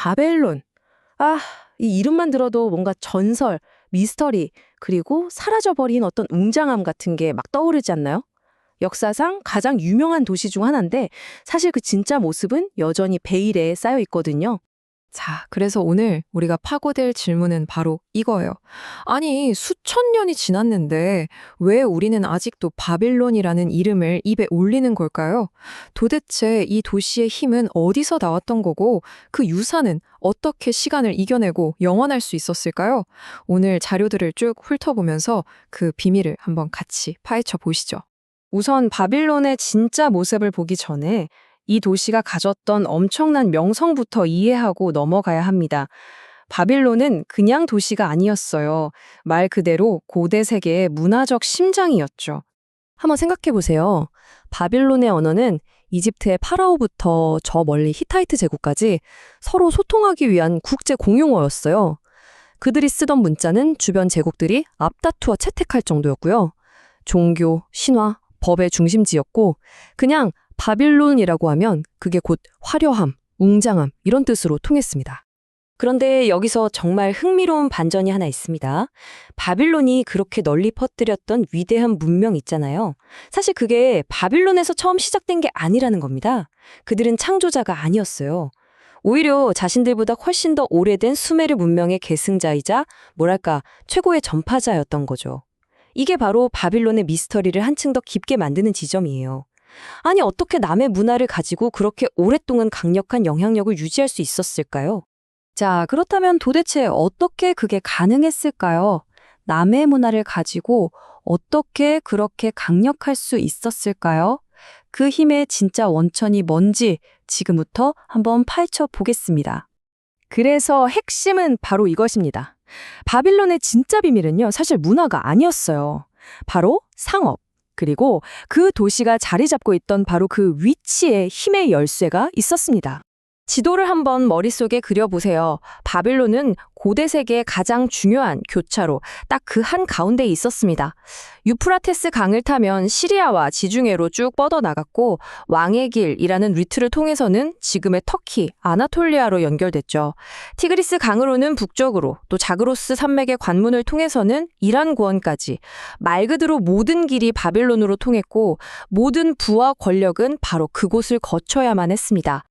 바벨론. 아, 이 이름만 들어도 뭔가 전설, 미스터리, 그리고 사라져버린 어떤 웅장함 같은 게 막 떠오르지 않나요? 역사상 가장 유명한 도시 중 하나인데 사실 그 진짜 모습은 여전히 베일에 쌓여 있거든요. 자, 그래서 오늘 우리가 파고들 질문은 바로 이거예요. 아니, 수천 년이 지났는데 왜 우리는 아직도 바빌론이라는 이름을 입에 올리는 걸까요? 도대체 이 도시의 힘은 어디서 나왔던 거고 그 유산은 어떻게 시간을 이겨내고 영원할 수 있었을까요? 오늘 자료들을 쭉 훑어보면서 그 비밀을 한번 같이 파헤쳐 보시죠. 우선 바빌론의 진짜 모습을 보기 전에 이 도시가 가졌던 엄청난 명성부터 이해하고 넘어가야 합니다. 바빌론은 그냥 도시가 아니었어요. 말 그대로 고대 세계의 문화적 심장이었죠. 한번 생각해 보세요. 바빌론의 언어는 이집트의 파라오부터 저 멀리 히타이트 제국까지 서로 소통하기 위한 국제 공용어였어요. 그들이 쓰던 문자는 주변 제국들이 앞다투어 채택할 정도였고요. 종교, 신화, 법의 중심지였고 그냥 바빌론이라고 하면 그게 곧 화려함, 웅장함 이런 뜻으로 통했습니다. 그런데 여기서 정말 흥미로운 반전이 하나 있습니다. 바빌론이 그렇게 널리 퍼뜨렸던 위대한 문명 있잖아요. 사실 그게 바빌론에서 처음 시작된 게 아니라는 겁니다. 그들은 창조자가 아니었어요. 오히려 자신들보다 훨씬 더 오래된 수메르 문명의 계승자이자 뭐랄까 최고의 전파자였던 거죠. 이게 바로 바빌론의 미스터리를 한층 더 깊게 만드는 지점이에요. 아니 어떻게 남의 문화를 가지고 그렇게 오랫동안 강력한 영향력을 유지할 수 있었을까요? 자, 그렇다면 도대체 어떻게 그게 가능했을까요? 남의 문화를 가지고 어떻게 그렇게 강력할 수 있었을까요? 그 힘의 진짜 원천이 뭔지 지금부터 한번 파헤쳐 보겠습니다. 그래서 핵심은 바로 이것입니다. 바빌론의 진짜 비밀은요, 사실 문화가 아니었어요. 바로 상업. 그리고 그 도시가 자리 잡고 있던 바로 그 위치에 힘의 열쇠가 있었습니다. 지도를 한번 머릿속에 그려보세요. 바빌론은 고대 세계의 가장 중요한 교차로 딱 그 한 가운데에 있었습니다. 유프라테스 강을 타면 시리아와 지중해로 쭉 뻗어나갔고 왕의 길이라는 루트를 통해서는 지금의 터키, 아나톨리아로 연결됐죠. 티그리스 강으로는 북쪽으로 또 자그로스 산맥의 관문을 통해서는 이란 고원까지 말 그대로 모든 길이 바빌론으로 통했고 모든 부와 권력은 바로 그곳을 거쳐야만 했습니다.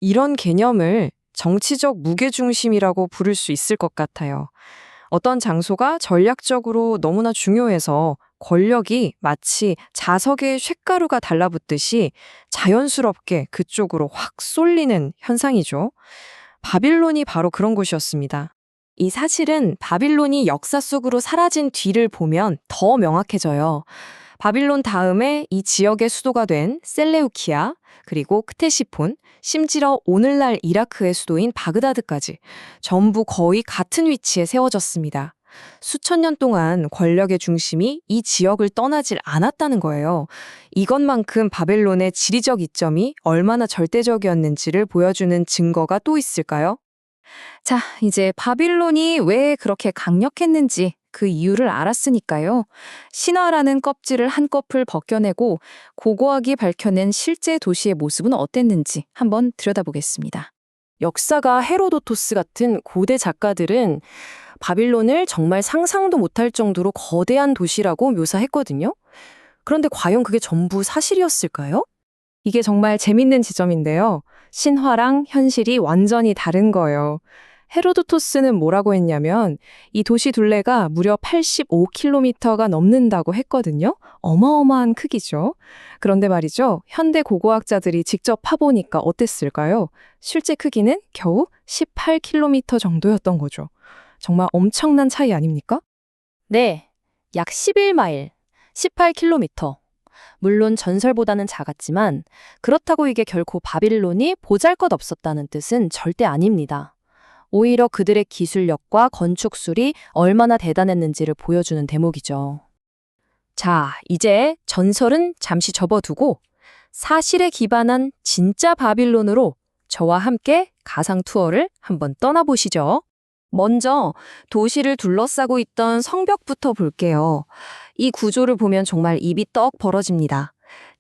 이런 개념을 정치적 무게중심이라고 부를 수 있을 것 같아요. 어떤 장소가 전략적으로 너무나 중요해서 권력이 마치 자석에 쇳가루가 달라붙듯이 자연스럽게 그쪽으로 확 쏠리는 현상이죠. 바빌론이 바로 그런 곳이었습니다. 이 사실은 바빌론이 역사 속으로 사라진 뒤를 보면 더 명확해져요. 바빌론 다음에 이 지역의 수도가 된 셀레우키아, 그리고 크테시폰, 심지어 오늘날 이라크의 수도인 바그다드까지 전부 거의 같은 위치에 세워졌습니다. 수천 년 동안 권력의 중심이 이 지역을 떠나질 않았다는 거예요. 이것만큼 바벨론의 지리적 이점이 얼마나 절대적이었는지를 보여주는 증거가 또 있을까요? 자, 이제 바빌론이 왜 그렇게 강력했는지 그 이유를 알았으니까요. 신화라는 껍질을 한꺼풀 벗겨내고 고고하게 밝혀낸 실제 도시의 모습은 어땠는지 한번 들여다보겠습니다. 역사가 헤로도토스 같은 고대 작가들은 바빌론을 정말 상상도 못할 정도로 거대한 도시라고 묘사했거든요. 그런데 과연 그게 전부 사실이었을까요? 이게 정말 재밌는 지점인데요. 신화랑 현실이 완전히 다른 거예요. 헤로도토스는 뭐라고 했냐면 이 도시 둘레가 무려 85km가 넘는다고 했거든요. 어마어마한 크기죠. 그런데 말이죠. 현대 고고학자들이 직접 파보니까 어땠을까요? 실제 크기는 겨우 18km 정도였던 거죠. 정말 엄청난 차이 아닙니까? 네, 약 11마일, 18km. 물론 전설보다는 작았지만 그렇다고 이게 결코 바빌론이 보잘것없었다는 뜻은 절대 아닙니다. 오히려 그들의 기술력과 건축술이 얼마나 대단했는지를 보여주는 대목이죠. 자, 이제 전설은 잠시 접어두고 사실에 기반한 진짜 바빌론으로 저와 함께 가상 투어를 한번 떠나보시죠. 먼저 도시를 둘러싸고 있던 성벽부터 볼게요. 이 구조를 보면 정말 입이 떡 벌어집니다.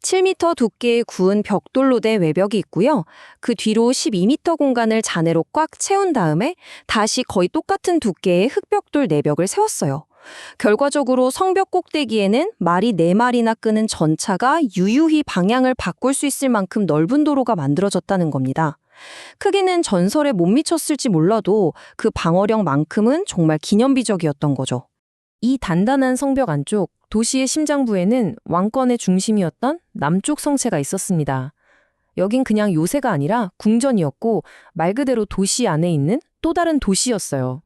7m 두께의 구운 벽돌로 된 외벽이 있고요. 그 뒤로 12m 공간을 잔해로 꽉 채운 다음에 다시 거의 똑같은 두께의 흙벽돌 4벽을 세웠어요. 결과적으로 성벽 꼭대기에는 말이 4마리나 끄는 전차가 유유히 방향을 바꿀 수 있을 만큼 넓은 도로가 만들어졌다는 겁니다. 크기는 전설에 못 미쳤을지 몰라도 그 방어력만큼은 정말 기념비적이었던 거죠. 이 단단한 성벽 안쪽 도시의 심장부에는 왕권의 중심이었던 남쪽 성체가 있었습니다. 여긴 그냥 요새가 아니라 궁전이었고 말 그대로 도시 안에 있는 또 다른 도시였어요.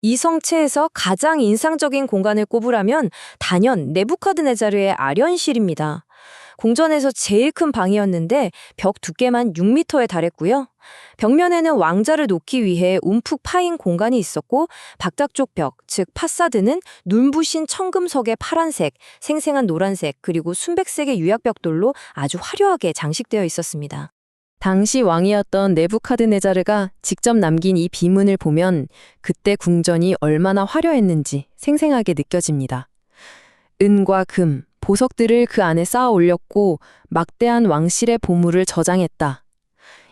이 성체에서 가장 인상적인 공간을 꼽으라면 단연 네부카드네자르의 아련실입니다. 궁전에서 제일 큰 방이었는데 벽 두께만 6m에 달했고요. 벽면에는 왕자를 놓기 위해 움푹 파인 공간이 있었고 바깥쪽 벽, 즉 파사드는 눈부신 청금석의 파란색, 생생한 노란색, 그리고 순백색의 유약벽돌로 아주 화려하게 장식되어 있었습니다. 당시 왕이었던 네부카드네자르가 직접 남긴 이 비문을 보면 그때 궁전이 얼마나 화려했는지 생생하게 느껴집니다. 은과 금, 보석들을 그 안에 쌓아 올렸고 막대한 왕실의 보물을 저장했다.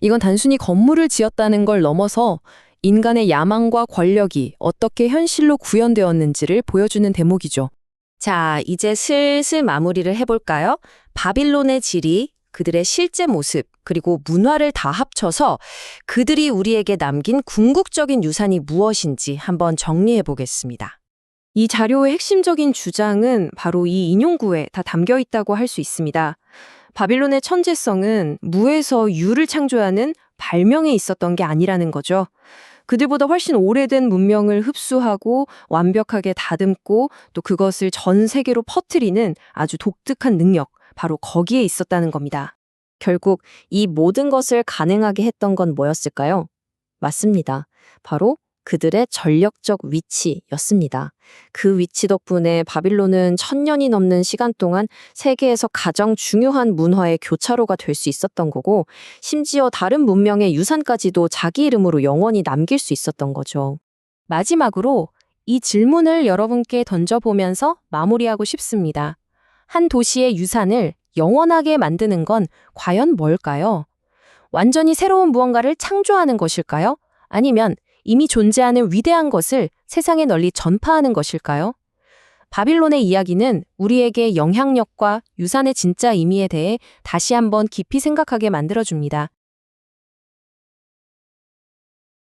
이건 단순히 건물을 지었다는 걸 넘어서 인간의 야망과 권력이 어떻게 현실로 구현되었는지를 보여주는 대목이죠. 자, 이제 슬슬 마무리를 해볼까요? 바빌론의 지리, 그들의 실제 모습, 그리고 문화를 다 합쳐서 그들이 우리에게 남긴 궁극적인 유산이 무엇인지 한번 정리해 보겠습니다. 이 자료의 핵심적인 주장은 바로 이 인용구에 다 담겨 있다고 할 수 있습니다. 바빌론의 천재성은 무에서 유를 창조하는 발명에 있었던 게 아니라는 거죠. 그들보다 훨씬 오래된 문명을 흡수하고 완벽하게 다듬고 또 그것을 전 세계로 퍼뜨리는 아주 독특한 능력, 바로 거기에 있었다는 겁니다. 결국 이 모든 것을 가능하게 했던 건 뭐였을까요? 맞습니다. 바로 그들의 전력적 위치였습니다. 그 위치 덕분에 바빌론은 1000년이 넘는 시간 동안 세계에서 가장 중요한 문화의 교차로가 될 수 있었던 거고, 심지어 다른 문명의 유산까지도 자기 이름으로 영원히 남길 수 있었던 거죠. 마지막으로 이 질문을 여러분께 던져보면서 마무리하고 싶습니다. 한 도시의 유산을 영원하게 만드는 건 과연 뭘까요? 완전히 새로운 무언가를 창조하는 것일까요? 아니면 이미 존재하는 위대한 것을 세상에 널리 전파하는 것일까요? 바빌론의 이야기는 우리에게 영향력과 유산의 진짜 의미에 대해 다시 한번 깊이 생각하게 만들어줍니다.